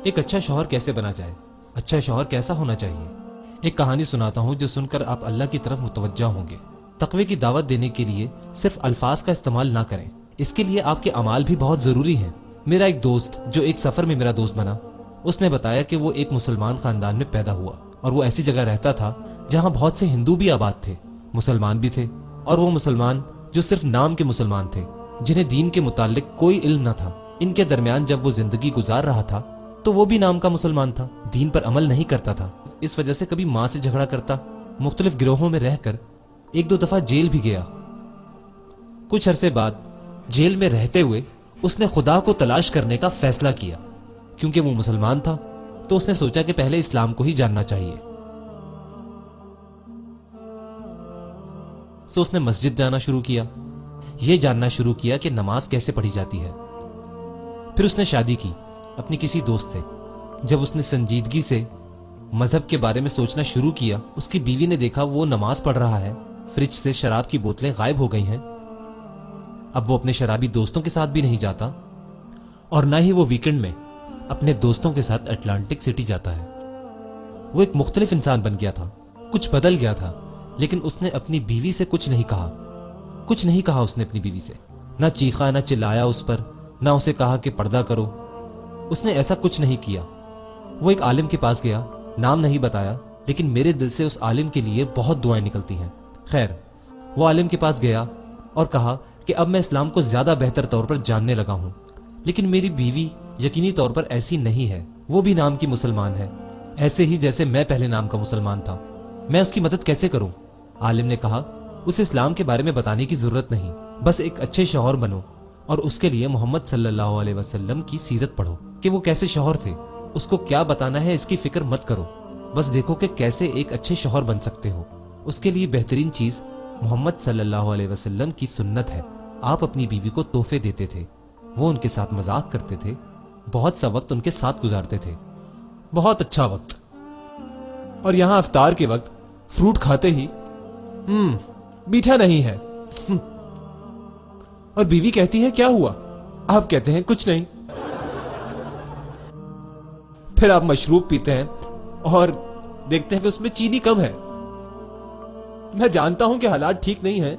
ایک اچھا شوہر کیسے بنا جائے، اچھا شوہر کیسا ہونا چاہیے۔ ایک کہانی سناتا ہوں جو سن کر آپ اللہ کی طرف متوجہ ہوں گے۔ تقوی کی دعوت دینے کے لیے صرف الفاظ کا استعمال نہ کریں، اس کے لیے آپ کے اعمال بھی بہت ضروری ہیں۔ میرا ایک دوست جو ایک سفر میں میرا دوست بنا، اس نے بتایا کہ وہ ایک مسلمان خاندان میں پیدا ہوا اور وہ ایسی جگہ رہتا تھا جہاں بہت سے ہندو بھی آباد تھے، مسلمان بھی تھے، اور وہ مسلمان جو صرف نام کے مسلمان تھے، جنہیں دین کے متعلق کوئی علم نہ تھا۔ ان کے درمیان جب وہ زندگی گزار رہا تھا تو وہ بھی نام کا مسلمان تھا، دین پر عمل نہیں کرتا تھا۔ اس وجہ سے کبھی ماں سے جھگڑا کرتا، مختلف گروہوں میں رہ کر ایک دو دفعہ جیل بھی گیا۔ کچھ عرصے بعد جیل میں رہتے ہوئے اس نے خدا کو تلاش کرنے کا فیصلہ کیا۔ کیونکہ وہ مسلمان تھا تو اس نے سوچا کہ پہلے اسلام کو ہی جاننا چاہیے۔ سو اس نے مسجد جانا شروع کیا، یہ جاننا شروع کیا کہ نماز کیسے پڑھی جاتی ہے۔ پھر اس نے شادی کی اپنی کسی دوست سے۔ جب اس نے سنجیدگی سے مذہب کے بارے میں سوچنا شروع کیا، اس کی بیوی نے دیکھا وہ نماز پڑھ رہا ہے، فریج سے شراب کی بوتلیں غائب ہو گئی ہیں۔ اب وہ اپنے شرابی دوستوں کے ساتھ بھی نہیں جاتا، اور نہ ہی وہ ویکنڈ میں اپنے دوستوں کے ساتھ اٹلانٹک سٹی جاتا ہے۔ وہ ایک مختلف انسان بن گیا تھا، کچھ بدل گیا تھا، لیکن اس نے اپنی بیوی سے کچھ نہیں کہا اس نے اپنی بیوی سے، نہ چیخا، نہ چلایا اس پر، نہ اسے کہا کہ پردہ کرو۔ اس نے ایسا کچھ نہیں کیا۔ وہ ایک عالم کے پاس گیا، نام نہیں بتایا، لیکن میرے دل سے اس عالم کے لیے بہت دعائیں نکلتی ہیں۔ خیر، وہ عالم کے پاس گیا اور کہا کہ اب میں اسلام کو زیادہ بہتر طور پر جاننے لگا ہوں، لیکن میری بیوی یقینی طور پر ایسی نہیں ہے، وہ بھی نام کی مسلمان ہے، ایسے ہی جیسے میں پہلے نام کا مسلمان تھا۔ میں اس کی مدد کیسے کروں؟ عالم نے کہا، اسے اسلام کے بارے میں بتانے کی ضرورت نہیں، بس ایک اچھے شوہر بنو اور اس کے لیے محمد صلی اللہ علیہ وسلم کی سیرت پڑھو کہ وہ کیسے شوہر تھے۔ اس کو کیا بتانا ہے اس کی فکر مت کرو، بس دیکھو کہ کیسے ایک اچھے شوہر بن سکتے ہو۔ اس کے لیے بہترین چیز محمد صلی اللہ علیہ وسلم کی سنت ہے۔ آپ اپنی بیوی کو تحفے دیتے تھے، وہ ان کے ساتھ مذاق کرتے تھے، بہت سا وقت ان کے ساتھ گزارتے تھے، بہت اچھا وقت۔ اور یہاں افطار کے وقت فروٹ کھاتے ہی میٹھا نہیں ہے، اور بیوی کہتی ہے کیا ہوا؟ آپ کہتے ہیں کچھ نہیں۔ پھر آپ مشروب پیتے ہیں اور دیکھتے ہیں کہ اس میں چینی کم ہے۔ میں جانتا ہوں کہ حالات ٹھیک نہیں ہیں،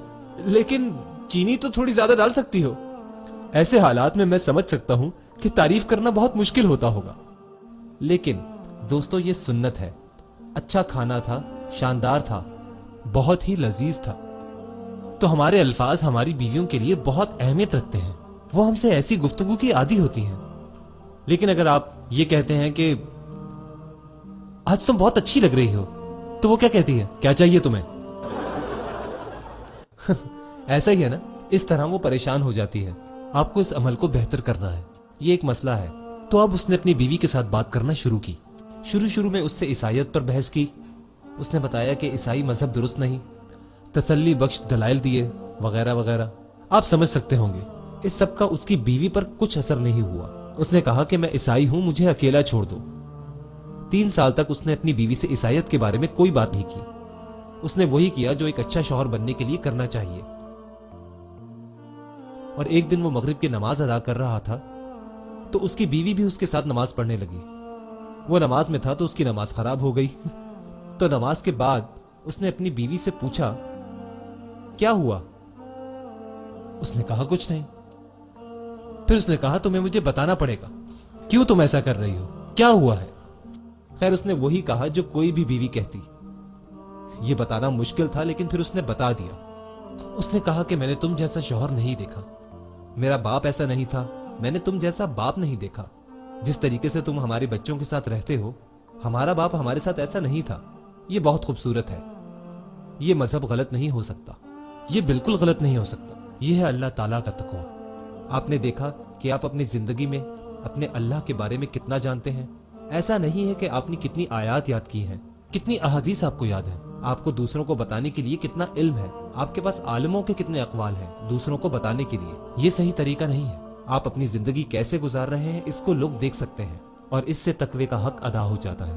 لیکن چینی تو تھوڑی زیادہ ڈال سکتی ہو۔ ایسے حالات میں سمجھ سکتا ہوں کہ تعریف کرنا بہت مشکل ہوتا ہوگا، لیکن دوستو یہ سنت ہے۔ اچھا کھانا تھا، شاندار تھا، بہت ہی لذیذ تھا۔ تو ہمارے الفاظ ہماری بیویوں کے لیے بہت اہمیت رکھتے ہیں، وہ ہم سے ایسی گفتگو کی عادی ہوتی ہیں۔ لیکن اگر آپ یہ کہتے ہیں کہ آج تم بہت اچھی لگ رہی ہو، تو وہ کیا کہتی ہے؟ کیا چاہیے تمہیں؟ ایسا ہی ہے نا، اس طرح وہ پریشان ہو جاتی ہے۔ آپ کو اس عمل کو بہتر کرنا ہے، یہ ایک مسئلہ ہے۔ تو اب اس نے اپنی بیوی کے ساتھ بات کرنا شروع کی۔ شروع میں اس سے عیسائیت پر بحث کی۔ اس نے بتایا کہ عیسائی مذہب درست نہیں، تسلی بخش دلائل دیے، وغیرہ وغیرہ۔ آپ سمجھ سکتے ہوں گے اس سب کا اس کی بیوی پر کچھ اثر نہیں ہوا۔ اس نے کہا کہ میں عیسائی ہوں، مجھے اکیلا چھوڑ دو۔ 3 سال تک اس نے اپنی بیوی سے عیسائیت کے بارے میں کوئی بات نہیں کی۔ اس نے وہی کیا جو ایک اچھا شوہر بننے کے لیے کرنا چاہیے۔ اور ایک دن وہ مغرب کی نماز ادا کر رہا تھا تو اس کی بیوی بھی اس کے ساتھ نماز پڑھنے لگی۔ وہ نماز میں تھا تو اس کی نماز خراب ہو گئی۔ تو نماز کے بعد اس نے اپنی بیوی سے پوچھا کیا ہوا؟ اس نے کہا کچھ نہیں۔ پھر اس نے کہا تمہیں مجھے بتانا پڑے گا، کیوں تم ایسا کر رہی ہو، کیا ہوا ہے؟ خیر، اس نے وہی کہا جو کوئی بھی بیوی کہتی۔ یہ بتانا مشکل تھا، لیکن پھر اس نے بتا دیا۔ اس نے کہا کہ میں نے تم جیسا شوہر نہیں دیکھا، میرا باپ ایسا نہیں تھا، میں نے تم جیسا باپ نہیں دیکھا، جس طریقے سے تم ہمارے بچوں کے ساتھ رہتے ہو، ہمارا باپ ہمارے ساتھ ایسا نہیں تھا۔ یہ بہت خوبصورت ہے، یہ مذہب غلط نہیں ہو سکتا، یہ بالکل غلط نہیں ہو سکتا، یہ ہے اللہ تعالیٰ کا تقویٰ۔ آپ نے دیکھا کہ آپ اپنی زندگی میں اپنے اللہ کے بارے میں کتنا جانتے ہیں۔ ایسا نہیں ہے کہ آپ نے کتنی آیات یاد کی ہیں، کتنی احادیث آپ کو یاد ہیں، آپ کو دوسروں کو بتانے کے لیے کتنا علم ہے، آپ کے پاس عالموں کے کتنے اقوال ہیں دوسروں کو بتانے کے لیے۔ یہ صحیح طریقہ نہیں ہے۔ آپ اپنی زندگی کیسے گزار رہے ہیں اس کو لوگ دیکھ سکتے ہیں، اور اس سے تقوی کا حق ادا ہو جاتا ہے۔